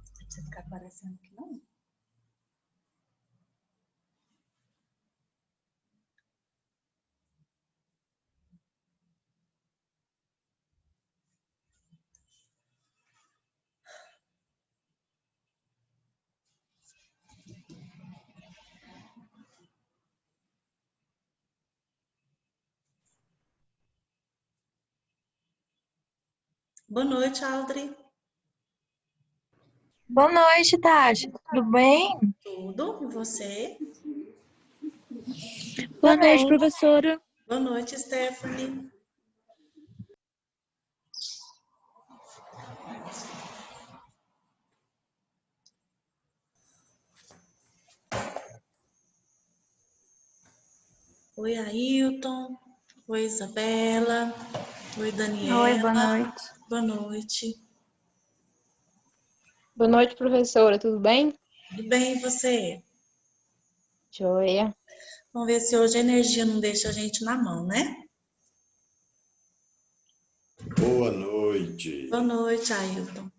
Não precisa ficar aparecendo aqui, não. Boa noite, Aldri. Boa noite, Tati. Tudo bem? Tudo? E você? Boa noite, professora. Boa noite, Stephanie. Oi, Ailton. Oi, Isabela. Oi, Daniela. Oi, boa noite. Boa noite. Boa noite, professora. Tudo bem? Tudo bem, e você? Joia. Vamos ver se hoje a energia não deixa a gente na mão, né? Boa noite. Boa noite, Ailton.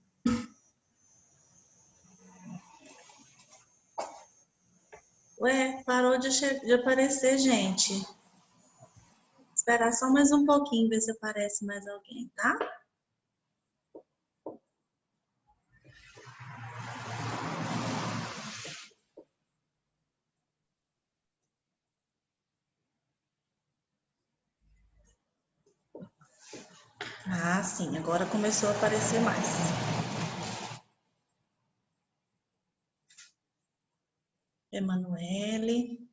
Ué, parou de aparecer, gente. Esperar só mais um pouquinho, ver se aparece mais alguém, tá? Ah, sim, agora começou a aparecer mais. Emanuele.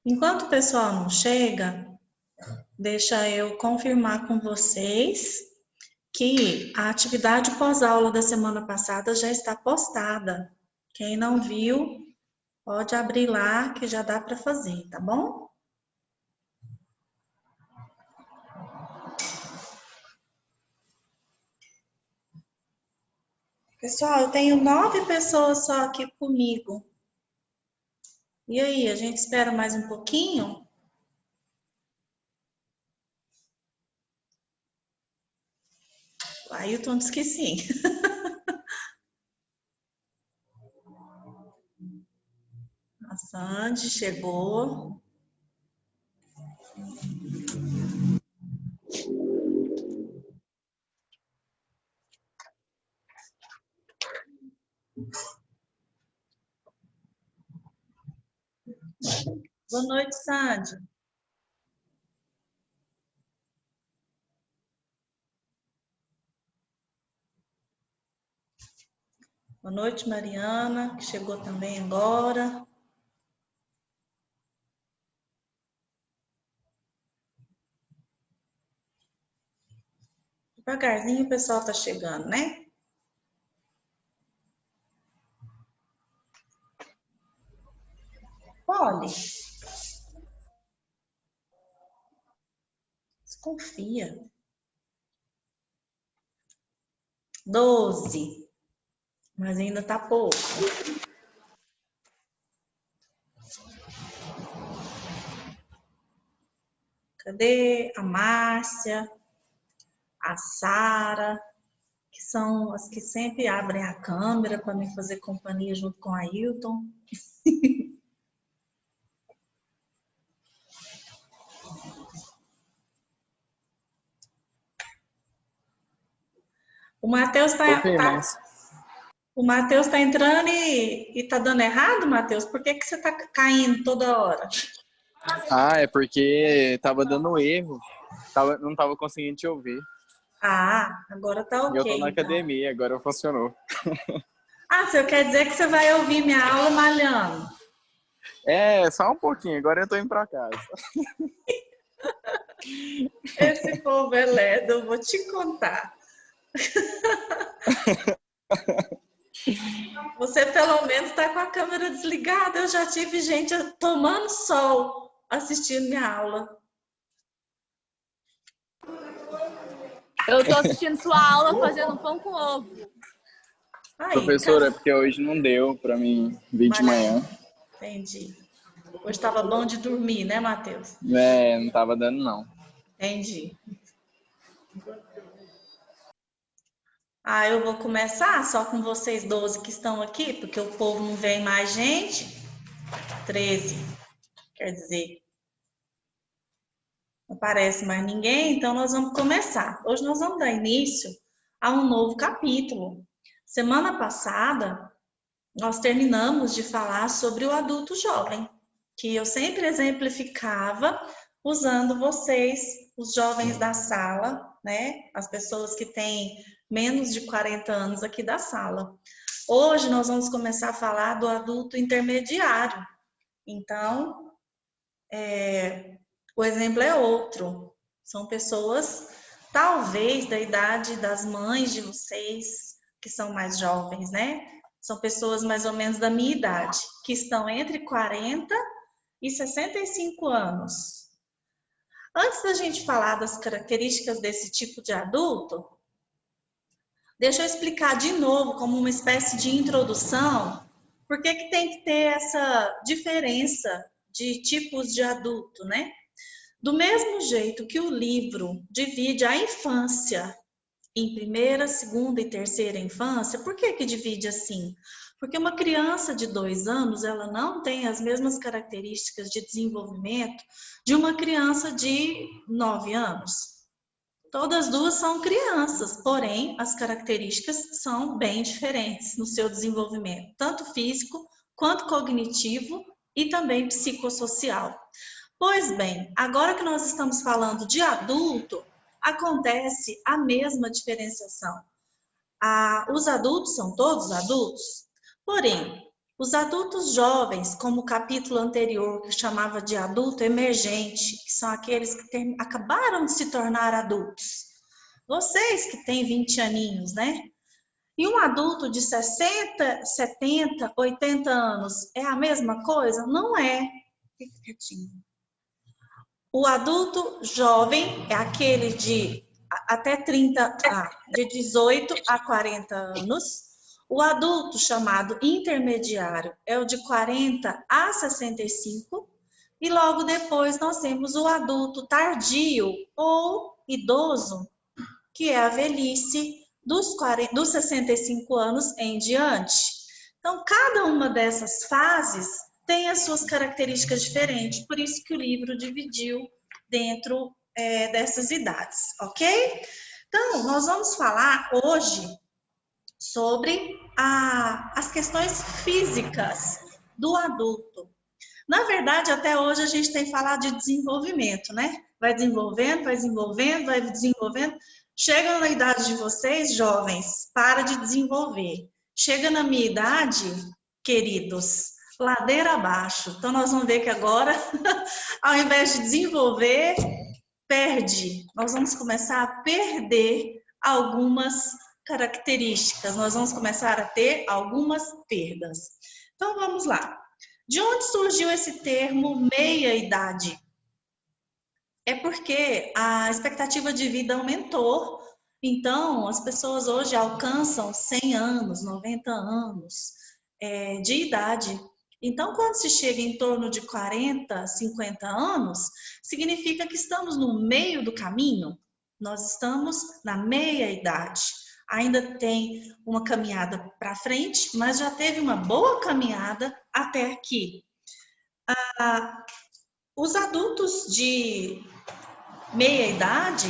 Enquanto o pessoal não chega, deixa eu confirmar com vocês que a atividade pós-aula da semana passada já está postada. Quem não viu, pode abrir lá que já dá para fazer, tá bom? Pessoal, eu tenho 9 pessoas só aqui comigo. E aí, a gente espera mais um pouquinho? O Ailton disse que sim. A Sandy chegou. Boa noite, Sandy. Boa noite, Mariana, que chegou também agora. Devagarzinho o pessoal tá chegando, né? Olha, desconfia. 12, mas ainda tá pouco. Cadê a Márcia, a Sara, que são as que sempre abrem a câmera para me fazer companhia junto com a Ailton. O Matheus tá entrando e tá dando errado, Matheus? Por que você tá caindo toda hora? Ah, é porque tava dando erro. Não tava conseguindo te ouvir. Ah, agora tá ok. Eu tô na então. academia, agora funcionou. Ah, você quer dizer que você vai ouvir minha aula malhando? É, só um pouquinho, agora eu tô indo pra casa. Esse povo é lerdo, eu vou te contar. Você pelo menos tá com a câmera desligada. Eu já tive gente tomando sol assistindo minha aula. Eu tô assistindo sua aula fazendo pão com ovo. Aí, Professora, é porque hoje não deu pra mim vir de manhã. entendi. Hoje estava bom de dormir, né, Matheus? É, não tava dando, não. Entendi. Ah, eu vou começar só com vocês 12 que estão aqui, porque o povo não vem mais gente. 13, quer dizer, não aparece mais ninguém, então nós vamos começar. Hoje nós vamos dar início a um novo capítulo. Semana passada, nós terminamos de falar sobre o adulto jovem, que eu sempre exemplificava usando vocês, os jovens da sala, né? As pessoas que têm menos de 40 anos aqui da sala. Hoje nós vamos começar a falar do adulto intermediário. Então, o exemplo é outro. São pessoas, talvez, da idade das mães de vocês, que são mais jovens, né? São pessoas mais ou menos da minha idade, que estão entre 40 e 65 anos. Antes da gente falar das características desse tipo de adulto, deixa eu explicar de novo, como uma espécie de introdução, por que que tem que ter essa diferença de tipos de adulto, né? Do mesmo jeito que o livro divide a infância em primeira, segunda e terceira infância, por que que divide assim? Porque uma criança de 2 anos, ela não tem as mesmas características de desenvolvimento de uma criança de 9 anos. Todas duas são crianças, porém, as características são bem diferentes no seu desenvolvimento, tanto físico quanto cognitivo e também psicossocial. Pois bem, agora que nós estamos falando de adulto, acontece a mesma diferenciação. Os adultos são todos adultos, porém, os adultos jovens, como o capítulo anterior, que chamava de adulto emergente, que são aqueles que acabaram de se tornar adultos. Vocês que têm 20 aninhos, né? E um adulto de 60, 70, 80 anos é a mesma coisa? Não é. Fica quietinho. O adulto jovem é aquele de até 30, de 18 a 40 anos. O adulto chamado intermediário é o de 40 a 65. E logo depois nós temos o adulto tardio ou idoso, que é a velhice dos 65 anos em diante. Então, cada uma dessas fases tem as suas características diferentes, por isso que o livro dividiu dentro dessas idades, ok? Então, nós vamos falar hoje sobre as questões físicas do adulto. Na verdade, até hoje a gente tem falado de desenvolvimento, né? Vai desenvolvendo, vai desenvolvendo, vai desenvolvendo. Chega na idade de vocês, jovens, para de desenvolver. Chega na minha idade, queridos, ladeira abaixo. Então, nós vamos ver que agora, ao invés de desenvolver, perde. Nós vamos começar a perder algumas características. Nós vamos começar a ter algumas perdas. Então, vamos lá. De onde surgiu esse termo meia-idade? É porque a expectativa de vida aumentou. Então, as pessoas hoje alcançam 100 anos, 90 anos de idade. Então, quando se chega em torno de 40, 50 anos, significa que estamos no meio do caminho. Nós estamos na meia-idade. Ainda tem uma caminhada para frente, mas já teve uma boa caminhada até aqui. Os adultos de meia-idade,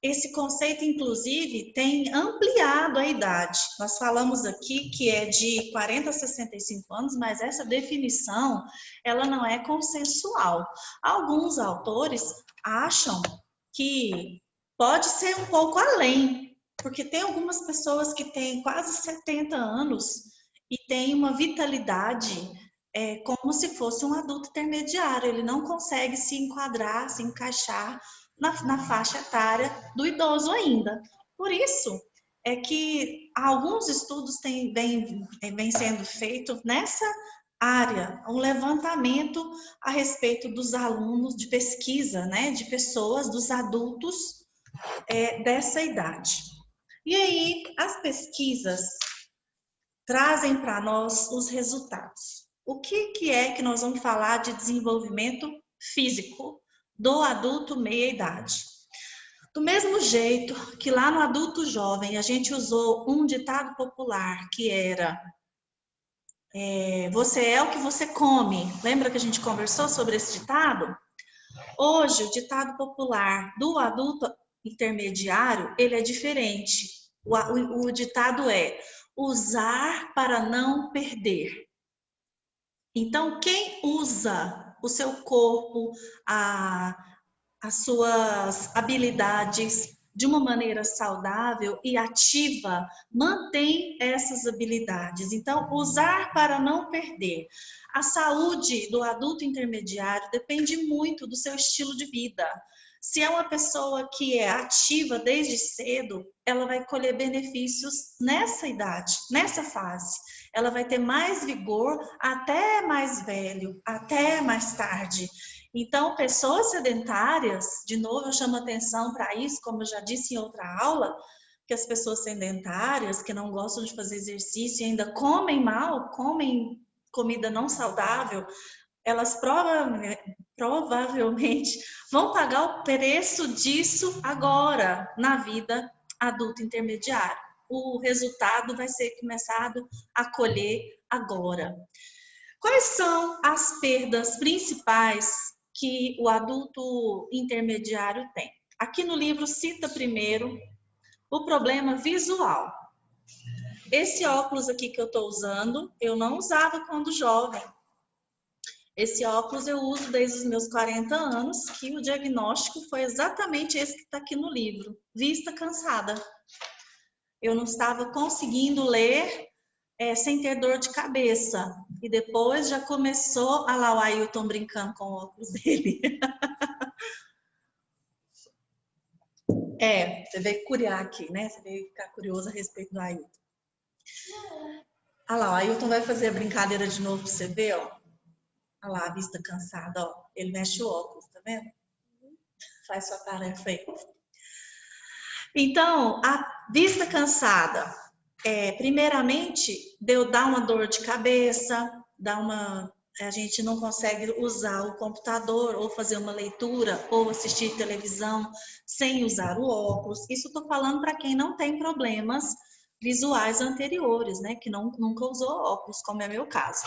esse conceito, inclusive, tem ampliado a idade. Nós falamos aqui que é de 40 a 65 anos, mas essa definição, ela não é consensual. Alguns autores acham que pode ser um pouco além, porque tem algumas pessoas que têm quase 70 anos e têm uma vitalidade como se fosse um adulto intermediário. Ele não consegue se enquadrar, se encaixar na faixa etária do idoso ainda. Por isso é que alguns estudos vêm sendo feitos nessa área, um levantamento a respeito dos alunos de pesquisa, né, de pessoas, dos adultos dessa idade. E aí, as pesquisas trazem para nós os resultados. O que é que nós vamos falar de desenvolvimento físico do adulto meia-idade? Do mesmo jeito que lá no adulto jovem a gente usou um ditado popular que era você é o que você come. Lembra que a gente conversou sobre esse ditado? Hoje, o ditado popular do adulto intermediário, ele é diferente. O ditado é usar para não perder. Então, quem usa o seu corpo, as suas habilidades de uma maneira saudável e ativa, mantém essas habilidades. Então, usar para não perder. A saúde do adulto intermediário depende muito do seu estilo de vida. Se é uma pessoa que é ativa desde cedo, ela vai colher benefícios nessa idade, nessa fase. Ela vai ter mais vigor até mais velho, até mais tarde. Então, pessoas sedentárias, de novo eu chamo atenção para isso, como eu já disse em outra aula, que as pessoas sedentárias, que não gostam de fazer exercício e ainda comem mal, comem comida não saudável, elas provavelmente vão pagar o preço disso agora, na vida adulta intermediária. O resultado vai ser começado a colher agora. Quais são as perdas principais que o adulto intermediário tem? Aqui no livro cita primeiro o problema visual. Esse óculos aqui que eu estou usando, eu não usava quando jovem. Esse óculos eu uso desde os meus 40 anos, que o diagnóstico foi exatamente esse que está aqui no livro, vista cansada. Eu não estava conseguindo ler sem ter dor de cabeça. E depois já começou, olha lá o Ailton brincando com o óculos dele. Você veio curiar aqui, né? Você veio ficar curioso a respeito do Ailton. Olha lá, o Ailton vai fazer a brincadeira de novo para você ver, ó. Olha lá, a vista cansada, ó. Ele mexe o óculos, tá vendo? Faz sua tarefa aí. Então, a vista cansada, primeiramente, dá uma dor de cabeça, a gente não consegue usar o computador ou fazer uma leitura ou assistir televisão sem usar o óculos. Isso estou falando para quem não tem problemas visuais anteriores, né? Que nunca usou óculos, como é meu caso.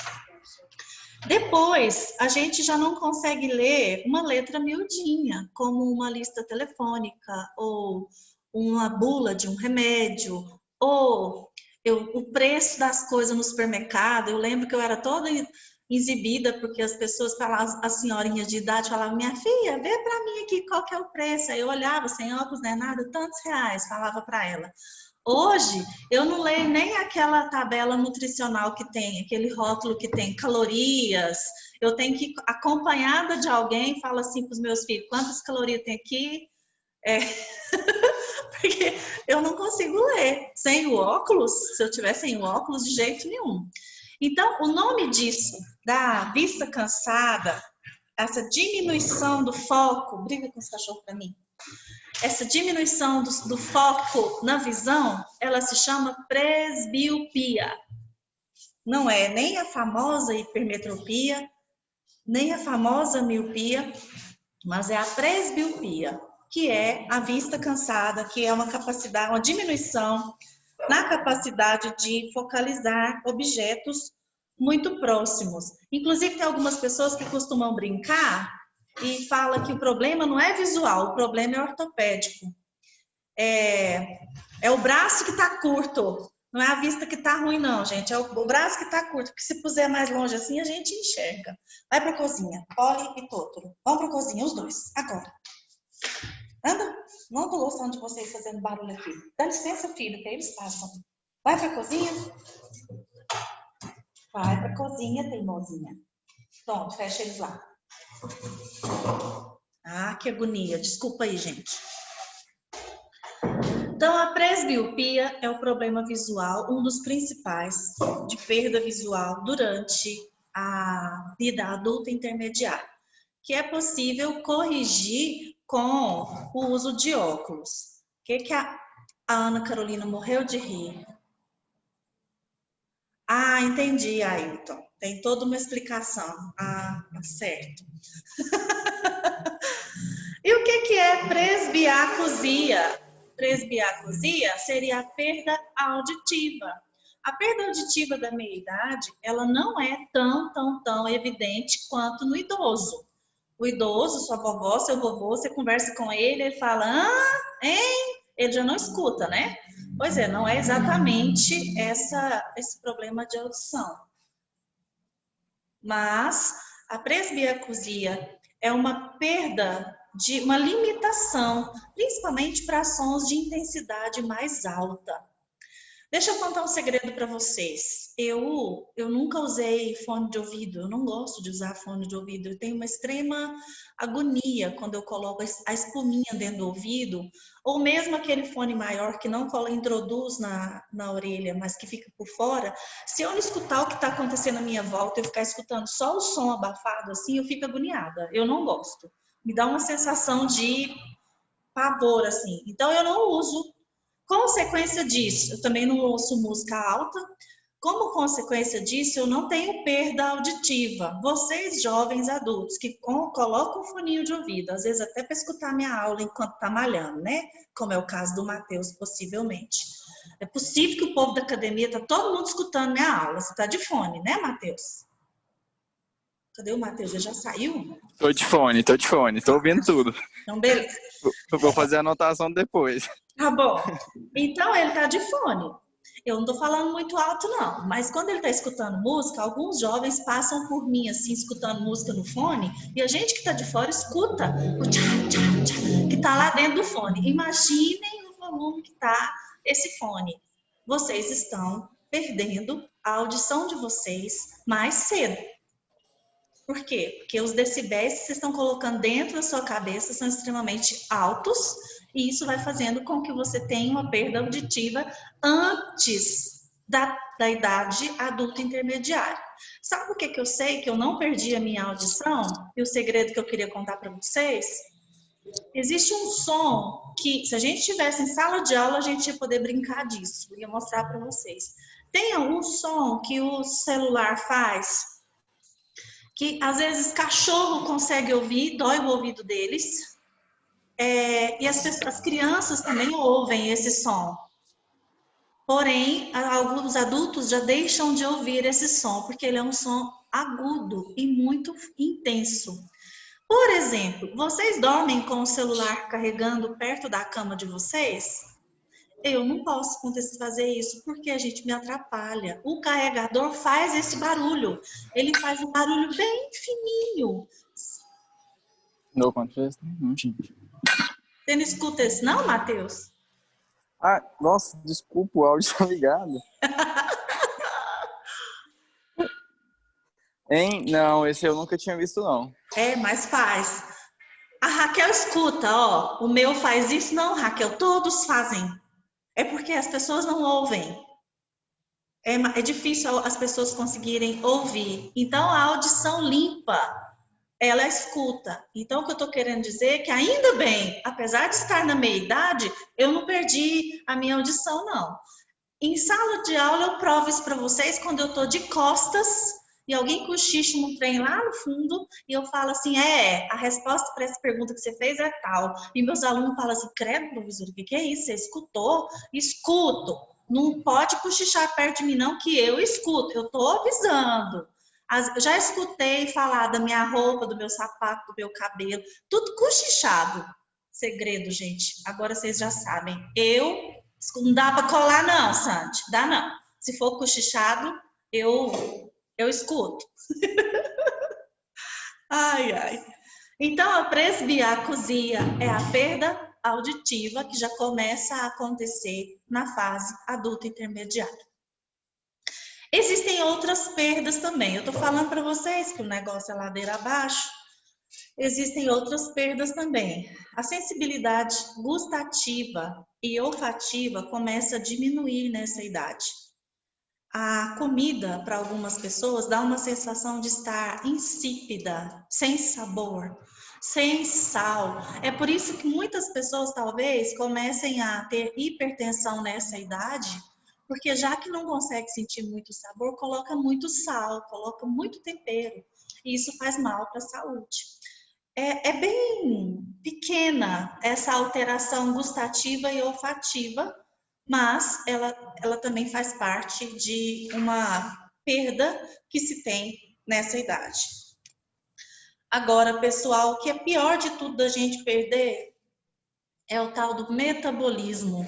Depois, a gente já não consegue ler uma letra miudinha, como uma lista telefônica, ou uma bula de um remédio, ou o preço das coisas no supermercado. Eu lembro que eu era toda exibida, porque as pessoas falavam, as senhorinhas de idade falavam, minha filha, vê para mim aqui qual que é o preço. Aí eu olhava, sem óculos, não é nada, tantos reais, falava para ela. Hoje, eu não leio nem aquela tabela nutricional que tem, aquele rótulo que tem calorias. Eu tenho que ir acompanhada de alguém, fala assim para os meus filhos, quantas calorias tem aqui? Porque eu não consigo ler sem o óculos, se eu tiver sem o óculos, de jeito nenhum. Então, o nome disso, da vista cansada, essa diminuição do foco, briga com esse cachorro para mim. Essa diminuição do foco na visão, ela se chama presbiopia. Não é nem a famosa hipermetropia, nem a famosa miopia, mas é a presbiopia, que é a vista cansada, que é uma diminuição na capacidade de focalizar objetos muito próximos. Inclusive, tem algumas pessoas que costumam brincar e fala que o problema não é visual, o problema é ortopédico. É o braço que está curto, não é a vista que está ruim não, gente, é o braço que está curto, porque se puser mais longe assim, a gente enxerga. Vai para a cozinha, Polly e Totoro. Vão para a cozinha, os dois, agora. Anda, não estou gostando de vocês fazendo barulho aqui. Dá licença, filho, que aí eles passam. Vai para a cozinha. Vai para a cozinha, teimosinha. Pronto, fecha eles lá. Ah, que agonia. Desculpa aí, gente. Então, a presbiopia é o problema visual, um dos principais de perda visual durante a vida adulta intermediária, que é possível corrigir com o uso de óculos. O que a Ana Carolina morreu de rir? Ah, entendi, Ailton. Tem toda uma explicação. Ah, tá certo. E o que é presbiacusia? Presbiacusia seria a perda auditiva. A perda auditiva da meia-idade, ela não é tão evidente quanto no idoso. O idoso, sua vovó, seu vovô, você conversa com ele fala, hein? Ele já não escuta, né? Pois é, não é exatamente esse problema de audição. Mas a presbiacusia é uma perda de uma limitação, principalmente para sons de intensidade mais alta. Deixa eu contar um segredo para vocês. Eu nunca usei fone de ouvido, eu não gosto de usar fone de ouvido. Eu tenho uma extrema agonia quando eu coloco a espuminha dentro do ouvido, ou mesmo aquele fone maior que não introduz na orelha, mas que fica por fora. Se eu não escutar o que está acontecendo à minha volta, eu ficar escutando só o som abafado assim, eu fico agoniada. Eu não gosto. Me dá uma sensação de pavor, assim. Então, eu não uso. Consequência disso, eu também não ouço música alta. Como consequência disso, eu não tenho perda auditiva. Vocês, jovens adultos, que colocam um foninho de ouvido, às vezes até para escutar minha aula enquanto está malhando, né? Como é o caso do Matheus, possivelmente. É possível que o povo da academia está todo mundo escutando minha aula. Você está de fone, né, Matheus? Cadê o Matheus? Ele já saiu? Tô de fone, tô ouvindo tudo. Então, beleza. Vou fazer a anotação depois. Tá bom. Então, ele tá de fone. Eu não tô falando muito alto, não. Mas quando ele tá escutando música, alguns jovens passam por mim, assim, escutando música no fone. E a gente que tá de fora escuta o tchá, que tá lá dentro do fone. Imaginem o volume que tá esse fone. Vocês estão perdendo a audição de vocês mais cedo. Por quê? Porque os decibéis que vocês estão colocando dentro da sua cabeça são extremamente altos e isso vai fazendo com que você tenha uma perda auditiva antes da idade adulta intermediária. Sabe por que eu sei que eu não perdi a minha audição? E o segredo que eu queria contar para vocês? Existe um som que, se a gente estivesse em sala de aula, a gente ia poder brincar disso. Eu ia mostrar para vocês. Tem algum som que o celular faz que às vezes cachorro consegue ouvir, dói o ouvido deles, e as crianças também ouvem esse som. Porém, alguns adultos já deixam de ouvir esse som, porque ele é um som agudo e muito intenso. Por exemplo, vocês dormem com o celular carregando perto da cama de vocês? Eu não posso fazer isso porque a gente me atrapalha. O carregador faz esse barulho. Ele faz um barulho bem fininho. No contexto? Não, gente. Você não escuta esse não, Matheus? Ah, nossa, desculpa, o áudio tá ligado. Hein? Não, esse eu nunca tinha visto, não. Mas faz. A Raquel escuta, ó. O meu faz isso? Não, Raquel, todos fazem. É porque as pessoas não ouvem. É difícil as pessoas conseguirem ouvir. Então, a audição limpa, ela escuta. Então, o que eu estou querendo dizer é que, ainda bem, apesar de estar na meia-idade, eu não perdi a minha audição, não. Em sala de aula, eu provo isso para vocês quando eu estou de costas e alguém cochicha um trem lá no fundo e eu falo assim, a resposta para essa pergunta que você fez é tal. E meus alunos falam assim, credo, professor, o que é isso? Você escutou? Escuto. Não pode cochichar perto de mim não, que eu escuto. Eu estou avisando. Já escutei falar da minha roupa, do meu sapato, do meu cabelo, tudo cochichado. Segredo, gente. Agora vocês já sabem. Não dá para colar não, Sandy. Dá não. Se for cochichado, eu escuto. Ai. Então, a presbiacusia é a perda auditiva que já começa a acontecer na fase adulta intermediária. Existem outras perdas também. Eu tô falando para vocês que o negócio é ladeira abaixo. Existem outras perdas também. A sensibilidade gustativa e olfativa começa a diminuir nessa idade. A comida, para algumas pessoas, dá uma sensação de estar insípida, sem sabor. sem sal. É por isso que muitas pessoas talvez comecem a ter hipertensão nessa idade, porque já que não consegue sentir muito sabor, coloca muito sal, coloca muito tempero, e isso faz mal para a saúde. É bem pequena essa alteração gustativa e olfativa, mas ela também faz parte de uma perda que se tem nessa idade. Agora, pessoal, o que é pior de tudo da gente perder é o tal do metabolismo.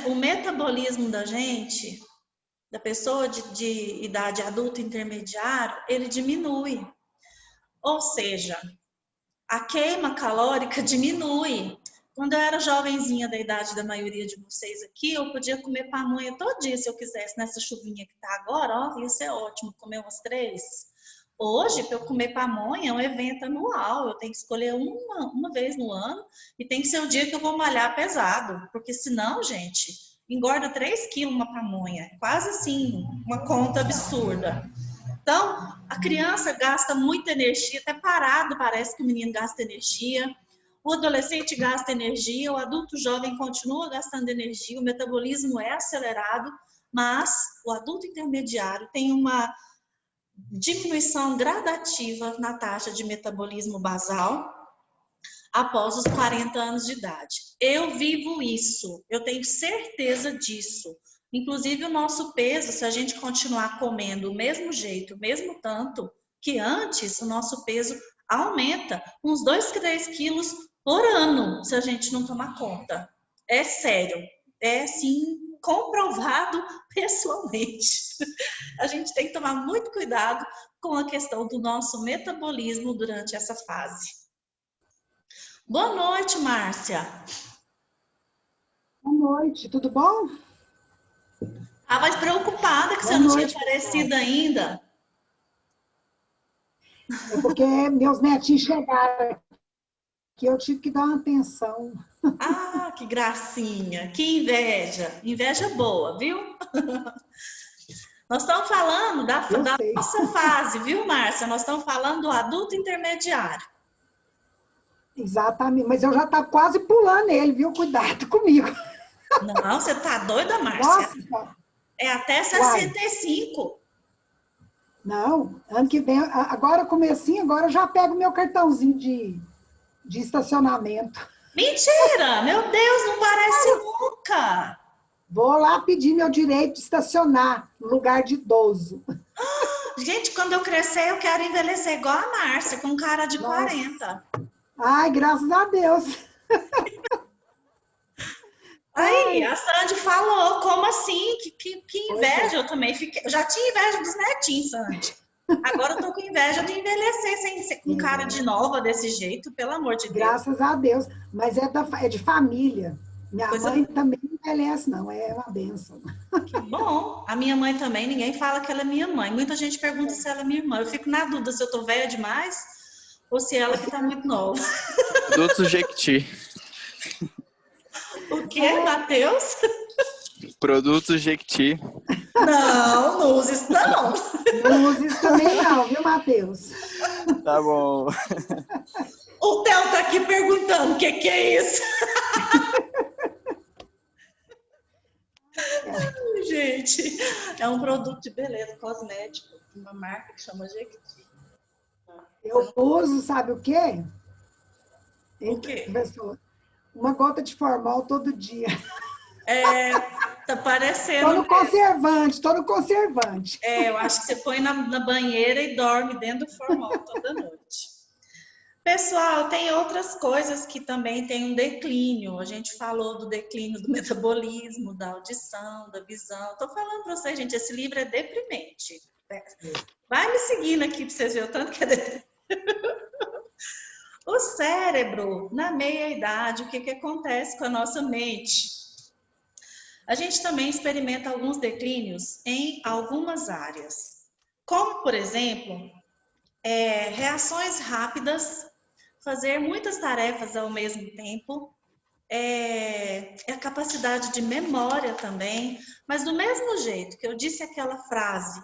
O metabolismo da gente, da pessoa de idade adulta intermediária, ele diminui. Ou seja, a queima calórica diminui. Quando eu era jovenzinha da idade da maioria de vocês aqui, eu podia comer pamonha todo dia se eu quisesse, nessa chuvinha que tá agora, ó, ia ser ótimo, comer umas 3. Hoje, para eu comer pamonha, é um evento anual, eu tenho que escolher uma vez no ano e tem que ser o dia que eu vou malhar pesado, porque senão, gente, engorda 3 quilos uma pamonha, quase assim, uma conta absurda. Então, a criança gasta muita energia, até parado parece que o menino gasta energia, o adolescente gasta energia, o adulto jovem continua gastando energia, o metabolismo é acelerado, mas o adulto intermediário tem uma diminuição gradativa na taxa de metabolismo basal após os 40 anos de idade. Eu vivo isso, eu tenho certeza disso. Inclusive, o nosso peso, se a gente continuar comendo do mesmo jeito, mesmo tanto que antes, o nosso peso aumenta uns 2, 3 quilos por ano, se a gente não tomar conta. É sério, é sim comprovado pessoalmente. A gente tem que tomar muito cuidado com a questão do nosso metabolismo durante essa fase. Boa noite, Márcia. Boa noite, tudo bom? Estava preocupada que Boa você não noite, tinha aparecido ainda. É porque meus netinhos chegaram que eu tive que dar uma atenção. Ah, que gracinha, que inveja. Inveja boa, viu? Nós estamos falando da nossa fase, viu, Márcia? Nós estamos falando do adulto intermediário. Exatamente, mas eu já estou quase pulando ele, viu? Cuidado comigo. Não, você tá doida, Márcia? Nossa. É até 65. Uai. Não, ano que vem, agora comecinho, agora eu já pego meu cartãozinho de estacionamento. Mentira! Meu Deus, não parece nunca! Vou lá pedir meu direito de estacionar no lugar de idoso. Gente, quando eu crescer, eu quero envelhecer igual a Márcia, com cara de 40. Ai, graças a Deus. Aí, a Sandy falou, como assim? Que inveja, eu também fiquei. Eu já tinha inveja dos netinhos, Sandy. Agora eu tô com inveja de envelhecer sem ser com cara de nova desse jeito, pelo amor de Deus. Graças a Deus. Mas é de família. Minha mãe também não envelhece, não. É uma bênção. Que bom. A minha mãe também, ninguém fala que ela é minha mãe. Muita gente pergunta se ela é minha irmã. Eu fico na dúvida se eu tô velha demais ou se ela que tá muito nova. Produtos Jequiti. O quê, Matheus? Produtos Jequiti. Não, não usa isso não. Não usa isso também não, viu, Matheus? Tá bom. O Theo tá aqui perguntando o que é isso. Gente, é um produto de beleza cosmético, uma marca que chama Jequiti. Eu uso, sabe o quê? O quê? Uma gota de formal todo dia. Tá parecendo. Tô no conservante. Eu acho que você põe na banheira e dorme dentro do formal toda noite. Pessoal, tem outras coisas que também tem um declínio. A gente falou do declínio do metabolismo, da audição, da visão. Tô falando para vocês, gente, esse livro é deprimente. Vai me seguindo aqui para vocês verem o tanto que é deprimente. O cérebro, na meia-idade, o que acontece com a nossa mente? A gente também experimenta alguns declínios em algumas áreas. Como, por exemplo, reações rápidas, fazer muitas tarefas ao mesmo tempo, a capacidade de memória também, mas do mesmo jeito que eu disse aquela frase,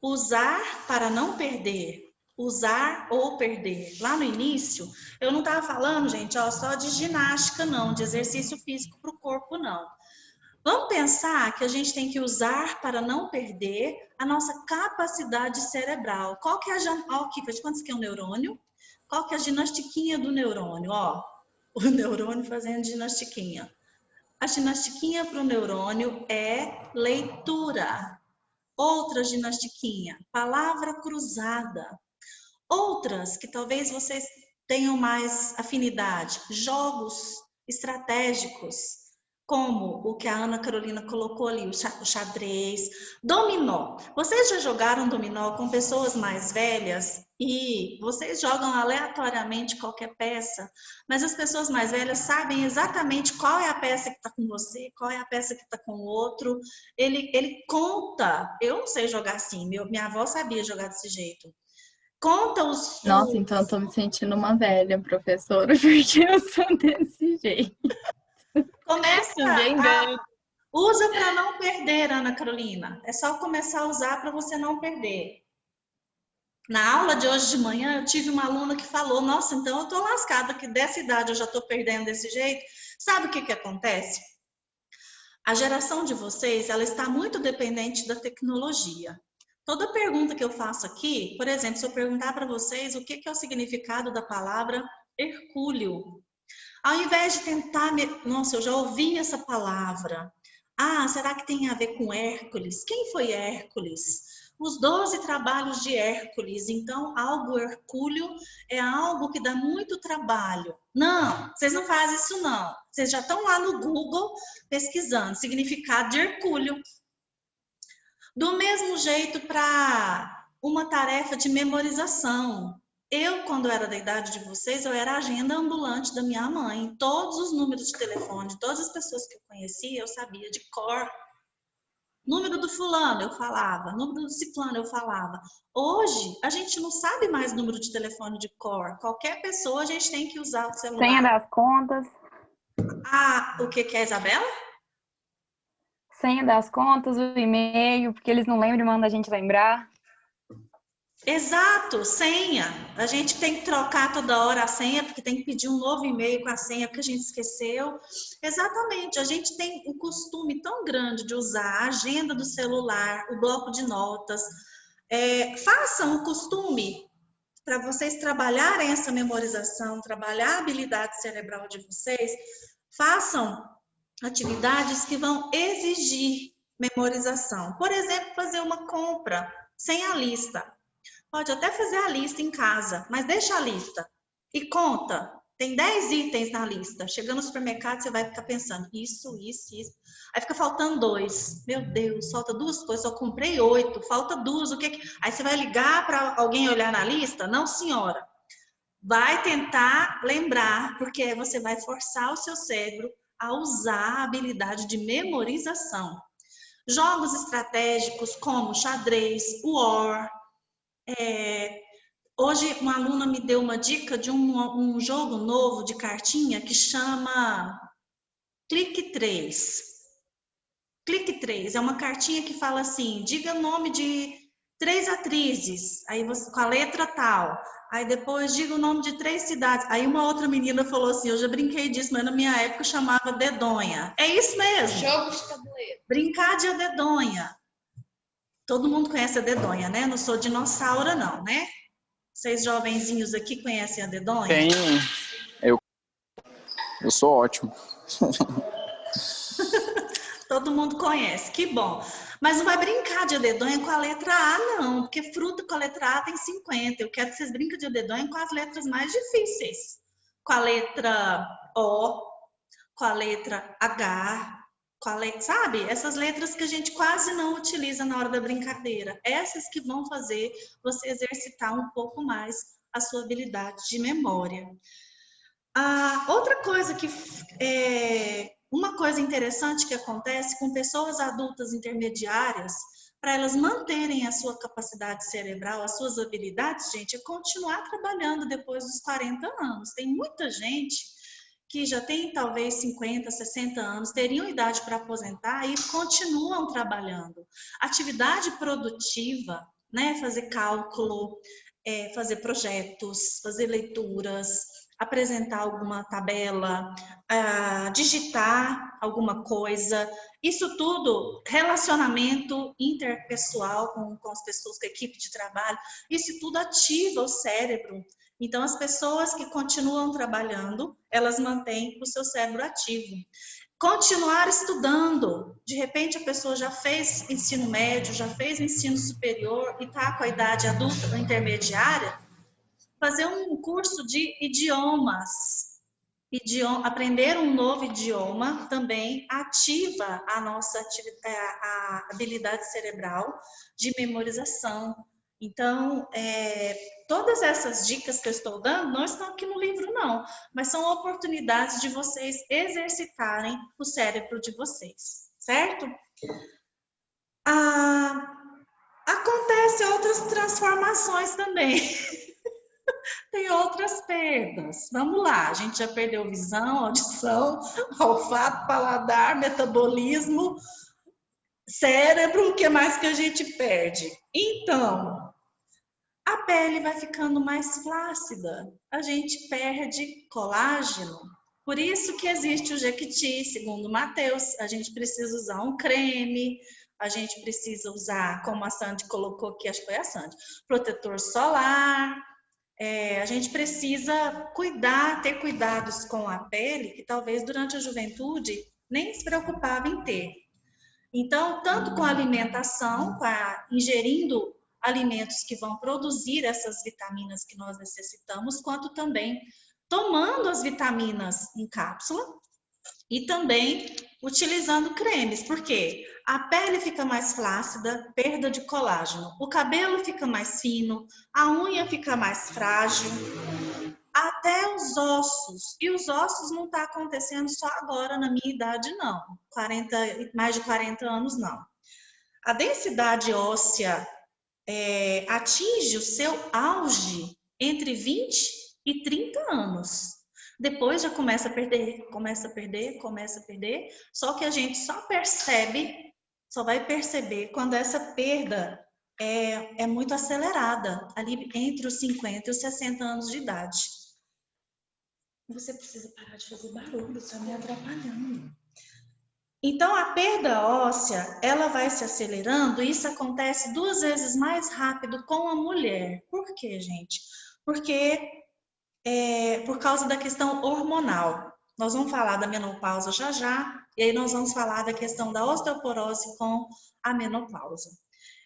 usar para não perder, usar ou perder. Lá no início, eu não estava falando, gente, ó, só de ginástica, não, de exercício físico para o corpo, não. Vamos pensar que a gente tem que usar para não perder a nossa capacidade cerebral. Qual que é ó, aqui, faz quantos que é um neurônio? Qual que é a ginastiquinha do neurônio? Ó, o neurônio fazendo ginastiquinha. A ginastiquinha para o neurônio é leitura. Outra ginastiquinha, palavra cruzada. Outras que talvez vocês tenham mais afinidade, jogos estratégicos, como o que a Ana Carolina colocou ali, o xadrez, dominó. Vocês já jogaram dominó com pessoas mais velhas e vocês jogam aleatoriamente qualquer peça, mas as pessoas mais velhas sabem exatamente qual é a peça que está com você, qual é a peça que está com o outro. Ele conta. Eu não sei jogar assim, minha avó sabia jogar desse jeito. Conta os... Nossa, então eu tô me sentindo uma velha, professora, porque eu sou desse jeito. Começa Bem velho. Usa para não perder, Ana Carolina. É só começar a usar para você não perder. Na aula de hoje de manhã, eu tive uma aluna que falou, nossa, então eu tô lascada, que dessa idade eu já tô perdendo desse jeito. Sabe o que que acontece? A geração de vocês, ela está muito dependente da tecnologia. Toda pergunta que eu faço aqui, por exemplo, se eu perguntar para vocês o que é o significado da palavra hercúleo, ao invés de tentar... Nossa, eu já ouvi essa palavra. Ah, será que tem a ver com Hércules? Quem foi Hércules? Os 12 trabalhos de Hércules. Então, algo hercúleo é algo que dá muito trabalho. Não, vocês não fazem isso não. Vocês já estão lá no Google pesquisando significado de hercúleo. Do mesmo jeito para uma tarefa de memorização. Eu, quando era da idade de vocês, eu era a agenda ambulante da minha mãe. Todos os números de telefone de todas as pessoas que eu conhecia, eu sabia de cor. Número do fulano, eu falava. Número do ciclano, eu falava. Hoje, a gente não sabe mais número de telefone de cor. Qualquer pessoa, a gente tem que usar o celular. Senha das contas. Ah, o que é, Isabela? Senha das contas, o e-mail, porque eles não lembram e mandam a gente lembrar. Exato, senha. A gente tem que trocar toda hora a senha, porque tem que pedir um novo e-mail com a senha que a gente esqueceu. Exatamente, a gente tem um costume tão grande de usar a agenda do celular, o bloco de notas. Façam o costume para vocês trabalharem essa memorização, trabalhar a habilidade cerebral de vocês. Façam atividades que vão exigir memorização. Por exemplo, fazer uma compra sem a lista. Pode até fazer a lista em casa, mas deixa a lista e conta. Tem 10 itens na lista. Chegando no supermercado, você vai ficar pensando, isso. Aí fica faltando 2. Meu Deus, falta 2 coisas, só comprei 8, falta 2. O que? Aí você vai ligar para alguém olhar na lista? Não, senhora. Vai tentar lembrar, porque você vai forçar o seu cérebro a usar a habilidade de memorização. Jogos estratégicos como xadrez, war. Hoje uma aluna me deu uma dica de um jogo novo de cartinha que chama Clique 3. Clique 3 é uma cartinha que fala assim, diga o nome de 3 atrizes, aí você, com a letra tal. Aí depois diga o nome de 3 cidades. Aí uma outra menina falou assim, eu já brinquei disso, mas na minha época chamava dedonha. É isso mesmo. Jogos de tabuleiro. Brincar de dedonha. Todo mundo conhece a dedonha, né? Não sou dinossauro não, né? Vocês jovenzinhos aqui conhecem a dedonha? Tem. Eu sou ótimo. Todo mundo conhece, que bom. Mas não vai brincar de dedonha com a letra A, não. Porque fruta com a letra A tem 50. Eu quero que vocês brinquem de dedonha com as letras mais difíceis. Com a letra O, com a letra H, com a letra, sabe? Essas letras que a gente quase não utiliza na hora da brincadeira. Essas que vão fazer você exercitar um pouco mais a sua habilidade de memória. Outra coisa uma coisa interessante que acontece com pessoas adultas intermediárias, para elas manterem a sua capacidade cerebral, as suas habilidades, gente, é continuar trabalhando depois dos 40 anos. Tem muita gente que já tem talvez 50, 60 anos, teriam idade para aposentar e continuam trabalhando. Atividade produtiva, né, fazer cálculo, fazer projetos, fazer leituras, apresentar alguma tabela, digitar alguma coisa. Isso tudo, relacionamento interpessoal com as pessoas, com a equipe de trabalho, isso tudo ativa o cérebro. Então, as pessoas que continuam trabalhando, elas mantêm o seu cérebro ativo. Continuar estudando. De repente, a pessoa já fez ensino médio, já fez ensino superior e está com a idade adulta ou intermediária, fazer um curso de idiomas. Aprender um novo idioma também ativa a nossa a habilidade cerebral de memorização. Então, todas essas dicas que eu estou dando não estão aqui no livro, não, mas são oportunidades de vocês exercitarem o cérebro de vocês, certo? Acontecem outras transformações também. Tem outras perdas. Vamos lá, a gente já perdeu visão, audição, olfato, paladar, metabolismo, cérebro, o que mais que a gente perde? Então, a pele vai ficando mais flácida, a gente perde colágeno. Por isso que existe o Jequiti, segundo Matheus, a gente precisa usar um creme, a gente precisa usar, como a Sandy colocou aqui, acho que foi a Sandy, protetor solar. A gente precisa ter cuidados com a pele, que talvez durante a juventude nem se preocupava em ter. Então, tanto com a alimentação, ingerindo alimentos que vão produzir essas vitaminas que nós necessitamos, quanto também tomando as vitaminas em cápsula e também utilizando cremes, porque a pele fica mais flácida, perda de colágeno, o cabelo fica mais fino, a unha fica mais frágil, até os ossos. E os ossos não está acontecendo só agora na minha idade, não. Mais de 40 anos, não. A densidade óssea atinge o seu auge entre 20 e 30 anos. Depois já começa a perder, só que a gente só vai perceber quando essa perda é muito acelerada, ali entre os 50 e os 60 anos de idade. Você precisa parar de fazer barulho, está me atrapalhando. Então, a perda óssea, ela vai se acelerando e isso acontece 2 vezes mais rápido com a mulher. Por quê, gente? Porque por causa da questão hormonal. Nós vamos falar da menopausa já, e aí nós vamos falar da questão da osteoporose com a menopausa.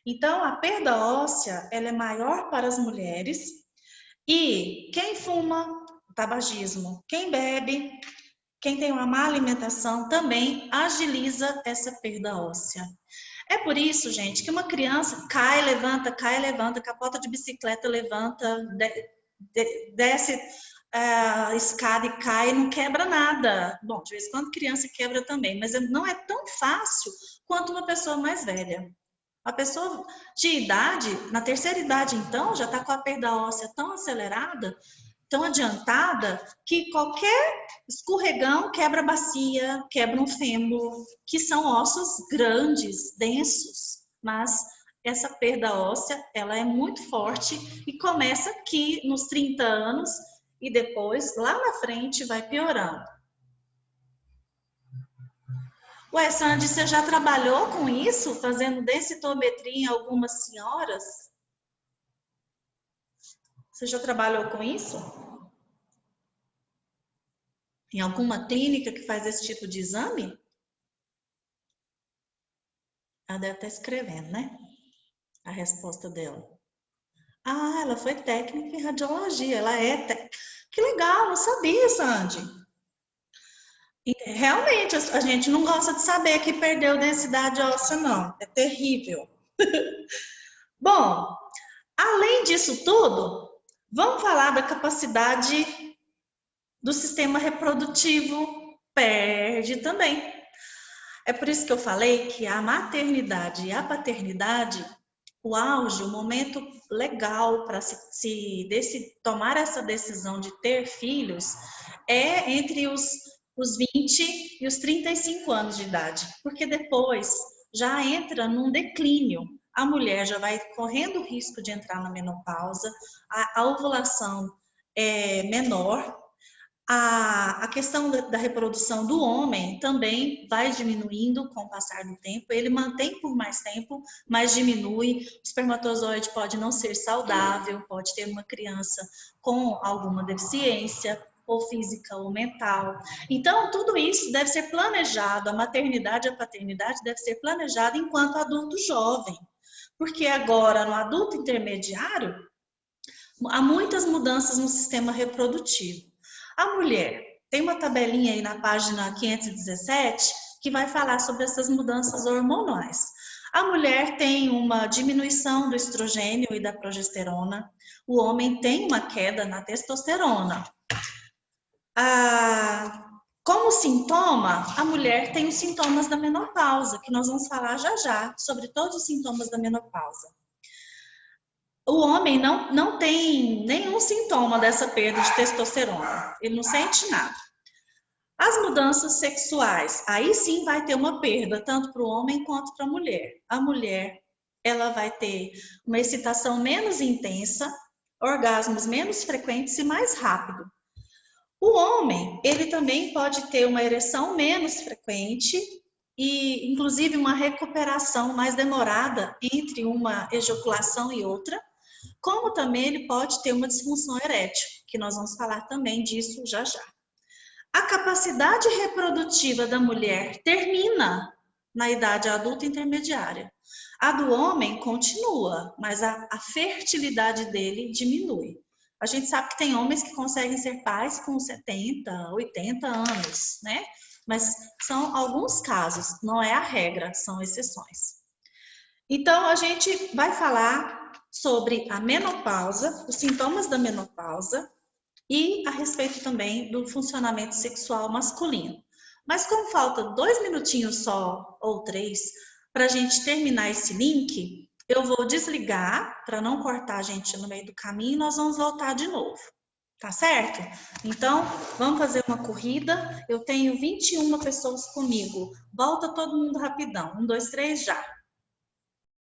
Então, a perda óssea, ela é maior para as mulheres, e quem fuma, tabagismo, quem bebe, quem tem uma má alimentação, também agiliza essa perda óssea. É por isso, gente, que uma criança cai, levanta, capota de bicicleta, levanta, desce a escada e cai, não quebra nada. Bom, de vez em quando criança quebra também, mas não é tão fácil quanto uma pessoa mais velha. A pessoa de idade, na terceira idade então, já está com a perda óssea tão acelerada, tão adiantada, que qualquer escorregão quebra a bacia, quebra um fêmur, que são ossos grandes, densos, mas essa perda óssea, ela é muito forte e começa aqui nos 30 anos e depois, lá na frente, vai piorando. Ué, Sandy, você já trabalhou com isso? Fazendo densitometria em algumas senhoras? Você já trabalhou com isso? Em alguma clínica que faz esse tipo de exame? Ela deve estar escrevendo, né? A resposta dela. Ah, ela foi técnica em radiologia. Ela Que legal, não sabia, Sandy. E, realmente, a gente não gosta de saber que perdeu densidade óssea, não. É terrível. Bom, além disso tudo, vamos falar da capacidade do sistema reprodutivo. Perde também. É por isso que eu falei que a maternidade e a paternidade, o auge, o momento legal para tomar essa decisão de ter filhos é entre os 20 e os 35 anos de idade, porque depois já entra num declínio. a mulher já vai correndo o risco de entrar na menopausa, a ovulação é menor, a questão da reprodução do homem também vai diminuindo com o passar do tempo, ele mantém por mais tempo, mas diminui, o espermatozoide pode não ser saudável, pode ter uma criança com alguma deficiência, ou física ou mental. Então, tudo isso deve ser planejado, a maternidade e a paternidade deve ser planejada enquanto adulto jovem, porque agora, no adulto intermediário, há muitas mudanças no sistema reprodutivo. A mulher, tem uma tabelinha aí na página 517 que vai falar sobre essas mudanças hormonais. A mulher tem uma diminuição do estrogênio e da progesterona, o homem tem uma queda na testosterona. Como sintoma, a mulher tem os sintomas da menopausa, que nós vamos falar já já sobre todos os sintomas da menopausa. O homem não tem nenhum sintoma dessa perda de testosterona, ele não sente nada. As mudanças sexuais, aí sim vai ter uma perda, tanto para o homem quanto para a mulher. A mulher, ela vai ter uma excitação menos intensa, orgasmos menos frequentes e mais rápido. O homem, ele também pode ter uma ereção menos frequente e, inclusive, uma recuperação mais demorada entre uma ejaculação e outra, como também ele pode ter uma disfunção erétil, que nós vamos falar também disso já já. A capacidade reprodutiva da mulher termina na idade adulta intermediária. A do homem continua, mas a fertilidade dele diminui. A gente sabe que tem homens que conseguem ser pais com 70, 80 anos, né? Mas são alguns casos, não é a regra, são exceções. Então, a gente vai falar sobre a menopausa, os sintomas da menopausa e a respeito também do funcionamento sexual masculino. Mas como falta 2 minutinhos só, ou 3, para a gente terminar esse link, eu vou desligar para não cortar a gente no meio do caminho e nós vamos voltar de novo. Tá certo? Então, vamos fazer uma corrida. Eu tenho 21 pessoas comigo. Volta todo mundo rapidão. 1, 2, 3, já.